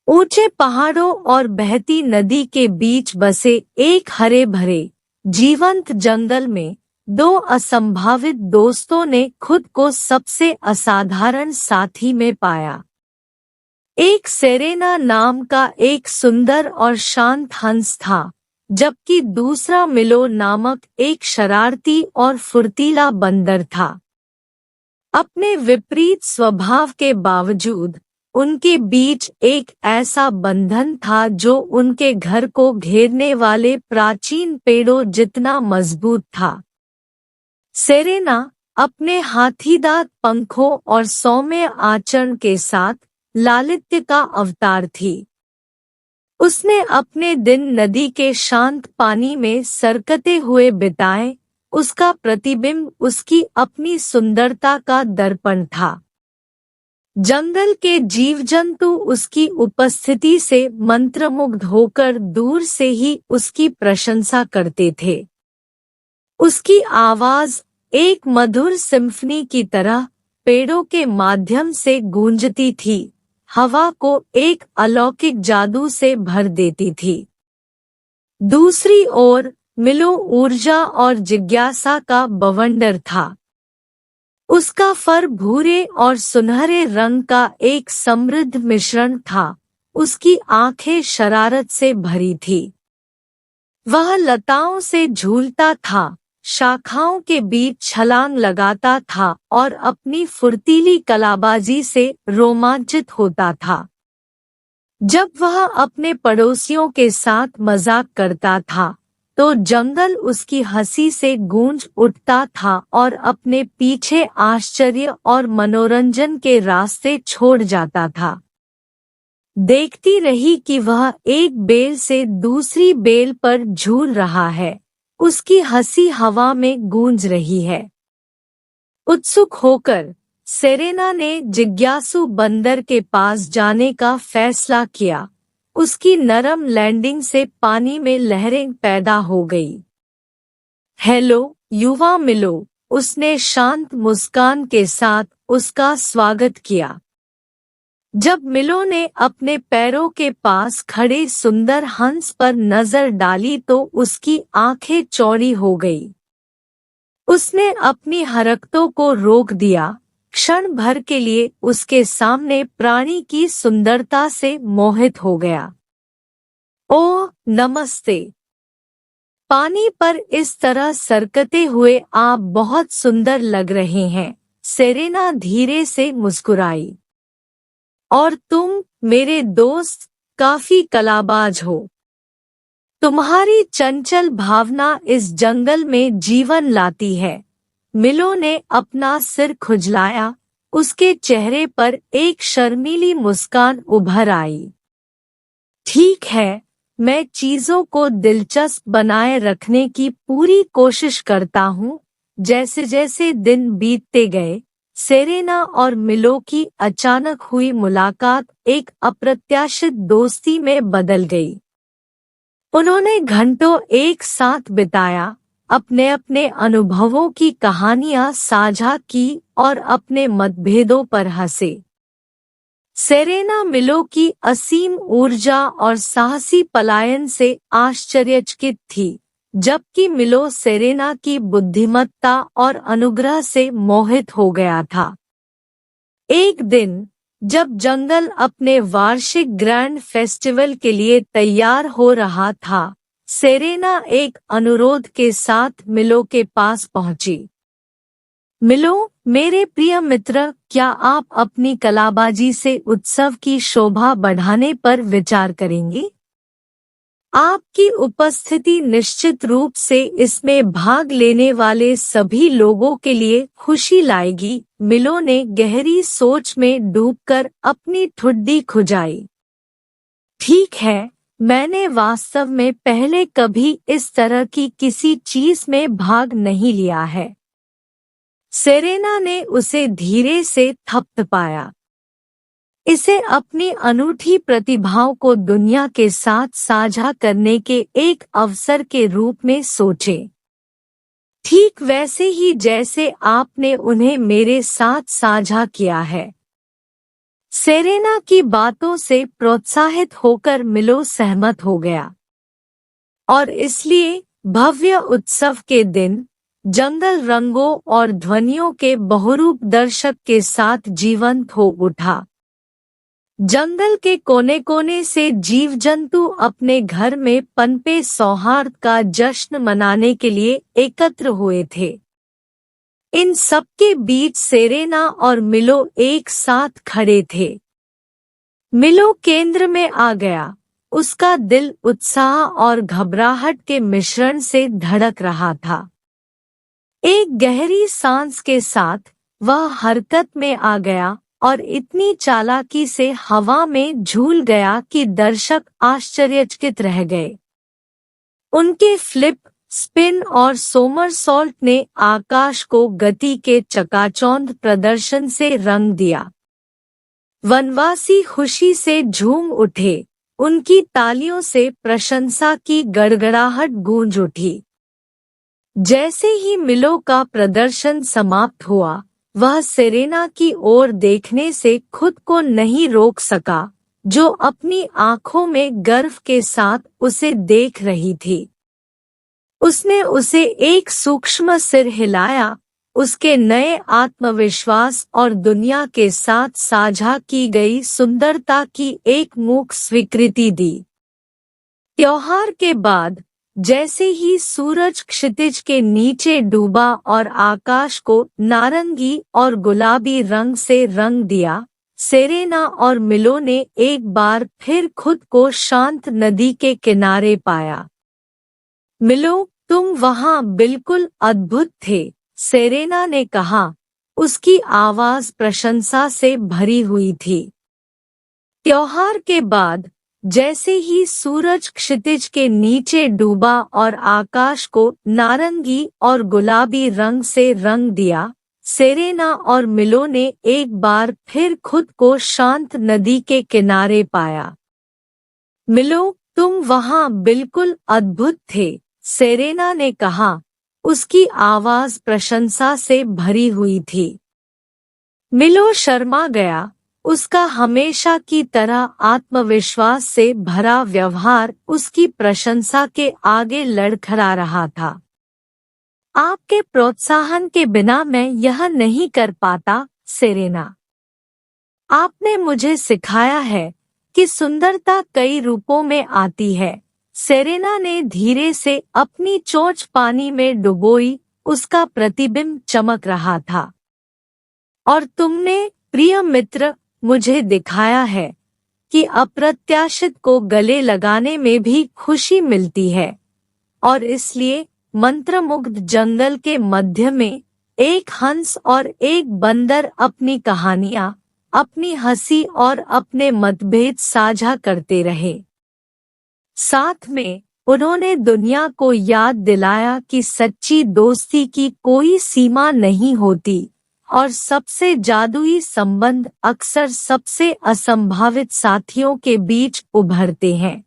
ऊंचे पहाड़ों और बहती नदी के बीच बसे एक हरे भरे जीवंत जंगल में दो असंभावित दोस्तों ने खुद को सबसे असाधारण साथी में पाया। एक सेरेना नाम का एक सुंदर और शांत हंस था, जबकि दूसरा मिलो नामक एक शरारती और फुर्तीला बंदर था। अपने विपरीत स्वभाव के बावजूद उनके बीच एक ऐसा बंधन था जो उनके घर को घेरने वाले प्राचीन पेड़ों जितना मजबूत था। सेरेना अपने हाथीदांत पंखों और सौम्य आचरण के साथ लालित्य का अवतार थी। उसने अपने दिन नदी के शांत पानी में सरकते हुए बिताए। उसका प्रतिबिंब उसकी अपनी सुंदरता का दर्पण था। जंगल के जीव जंतु उसकी उपस्थिति से मंत्रमुग्ध होकर दूर से ही उसकी प्रशंसा करते थे। उसकी आवाज एक मधुर सिम्फनी की तरह पेड़ों के माध्यम से गूंजती थी, हवा को एक अलौकिक जादू से भर देती थी। दूसरी ओर मिलो ऊर्जा और जिज्ञासा का बवंडर था। उसका फर भूरे और सुनहरे रंग का एक समृद्ध मिश्रण था। उसकी आंखें शरारत से भरी थी। वह लताओं से झूलता था, शाखाओं के बीच छलांग लगाता था और अपनी फुर्तीली कलाबाजी से रोमांचित होता था। जब वह अपने पड़ोसियों के साथ मजाक करता था तो जंगल उसकी हंसी से गूंज उठता था और अपने पीछे आश्चर्य और मनोरंजन के रास्ते छोड़ जाता था। देखती रही कि वह एक बेल से दूसरी बेल पर झूल रहा है, उसकी हंसी हवा में गूंज रही है। उत्सुक होकर सेरेना ने जिज्ञासु बंदर के पास जाने का फैसला किया। उसकी नरम लैंडिंग से पानी में लहरें पैदा हो गई। हेलो युवा मिलो, उसने शांत मुस्कान के साथ उसका स्वागत किया। जब मिलो ने अपने पैरों के पास खड़े सुंदर हंस पर नजर डाली तो उसकी आंखें चौड़ी हो गई। उसने अपनी हरकतों को रोक दिया, क्षण भर के लिए उसके सामने प्राणी की सुंदरता से मोहित हो गया। ओह नमस्ते, पानी पर इस तरह सरकते हुए आप बहुत सुंदर लग रहे हैं, सेरेना धीरे से मुस्कुराई। और तुम मेरे दोस्त काफी कलाबाज हो। तुम्हारी चंचल भावना इस जंगल में जीवन लाती है। मिलो ने अपना सिर खुजलाया, उसके चेहरे पर एक शर्मीली मुस्कान उभर आई। ठीक है, मैं चीजों को दिलचस्प बनाए रखने की पूरी कोशिश करता हूँ। जैसे जैसे दिन बीतते गए, सेरेना और मिलो की अचानक हुई मुलाकात एक अप्रत्याशित दोस्ती में बदल गई। उन्होंने घंटों एक साथ बिताया, अपने अपने अनुभवों की कहानियां साझा की और अपने मतभेदों पर हंसे। सेरेना मिलो की असीम ऊर्जा और साहसी पलायन से आश्चर्यचकित थी, जबकि मिलो सेरेना की बुद्धिमत्ता और अनुग्रह से मोहित हो गया था। एक दिन जब जंगल अपने वार्षिक ग्रैंड फेस्टिवल के लिए तैयार हो रहा था, सेरेना एक अनुरोध के साथ मिलो के पास पहुंची। मिलो, मेरे प्रिय मित्र, क्या आप अपनी कलाबाजी से उत्सव की शोभा बढ़ाने पर विचार करेंगे? आपकी उपस्थिति निश्चित रूप से इसमें भाग लेने वाले सभी लोगों के लिए खुशी लाएगी। मिलो ने गहरी सोच में डूबकर अपनी ठुड्डी खुजाई। ठीक है, मैंने वास्तव में पहले कभी इस तरह की किसी चीज में भाग नहीं लिया है। सेरेना ने उसे धीरे से थपथपाया। इसे अपनी अनूठी प्रतिभाओं को दुनिया के साथ साझा करने के एक अवसर के रूप में सोचें। ठीक वैसे ही जैसे आपने उन्हें मेरे साथ साझा किया है। सेरेना की बातों से प्रोत्साहित होकर मिलो सहमत हो गया और इसलिए भव्य उत्सव के दिन जंगल रंगों और ध्वनियों के बहुरूप दर्शक के साथ जीवंत हो उठा। जंगल के कोने कोने से जीव जंतु अपने घर में पनपे सौहार्द का जश्न मनाने के लिए एकत्र हुए थे। इन सबके बीच सेरेना और मिलो एक साथ खड़े थे। मिलो केंद्र में आ गया। उसका दिल उत्साह और घबराहट के मिश्रण से धड़क रहा था। एक गहरी सांस के साथ वह हरकत में आ गया और इतनी चालाकी से हवा में झूल गया कि दर्शक आश्चर्यचकित रह गए। उनके फ्लिप, स्पिन और सोमरसॉल्ट ने आकाश को गति के चकाचौंध प्रदर्शन से रंग दिया। वनवासी खुशी से झूम उठे। उनकी तालियों से प्रशंसा की गड़गड़ाहट गूंज उठी। जैसे ही मिलो का प्रदर्शन समाप्त हुआ, वह सेरेना की ओर देखने से खुद को नहीं रोक सका, जो अपनी आंखों में गर्व के साथ उसे देख रही थी। उसने उसे एक सूक्ष्म सिर हिलाया, उसके नए आत्मविश्वास और दुनिया के साथ साझा की गई सुंदरता की एक मूक स्वीकृति दी। त्योहार के बाद जैसे ही सूरज क्षितिज के नीचे डूबा और आकाश को नारंगी और गुलाबी रंग से रंग दिया, सेरेना और मिलो ने एक बार फिर खुद को शांत नदी के किनारे पाया। मिलो, तुम वहां बिल्कुल अद्भुत थे, सेरेना ने कहा। उसकी आवाज प्रशंसा से भरी हुई थी। त्योहार के बाद जैसे ही सूरज क्षितिज के नीचे डूबा और आकाश को नारंगी और गुलाबी रंग से रंग दिया, सेरेना और मिलो ने एक बार फिर खुद को शांत नदी के किनारे पाया। मिलो, तुम वहां बिल्कुल अद्भुत थे, सेरेना ने कहा। उसकी आवाज प्रशंसा से भरी हुई थी। मिलो शर्मा गया। उसका हमेशा की तरह आत्मविश्वास से भरा व्यवहार उसकी प्रशंसा के आगे लड़खड़ा रहा था। आपके प्रोत्साहन के बिना मैं यह नहीं कर पाता, सेरेना। आपने मुझे सिखाया है कि सुंदरता कई रूपों में आती है। सेरेना ने धीरे से अपनी चोंच पानी में डुबोई। उसका प्रतिबिंब चमक रहा था। और तुमने, प्रिय मित्र, मुझे दिखाया है कि अप्रत्याशित को गले लगाने में भी खुशी मिलती है। और इसलिए मंत्रमुग्ध जंगल के मध्य में एक हंस और एक बंदर अपनी कहानियां, अपनी हंसी और अपने मतभेद साझा करते रहे। साथ में उन्होंने दुनिया को याद दिलाया कि सच्ची दोस्ती की कोई सीमा नहीं होती और सबसे जादुई संबंध अक्सर सबसे असंभावित साथियों के बीच उभरते हैं।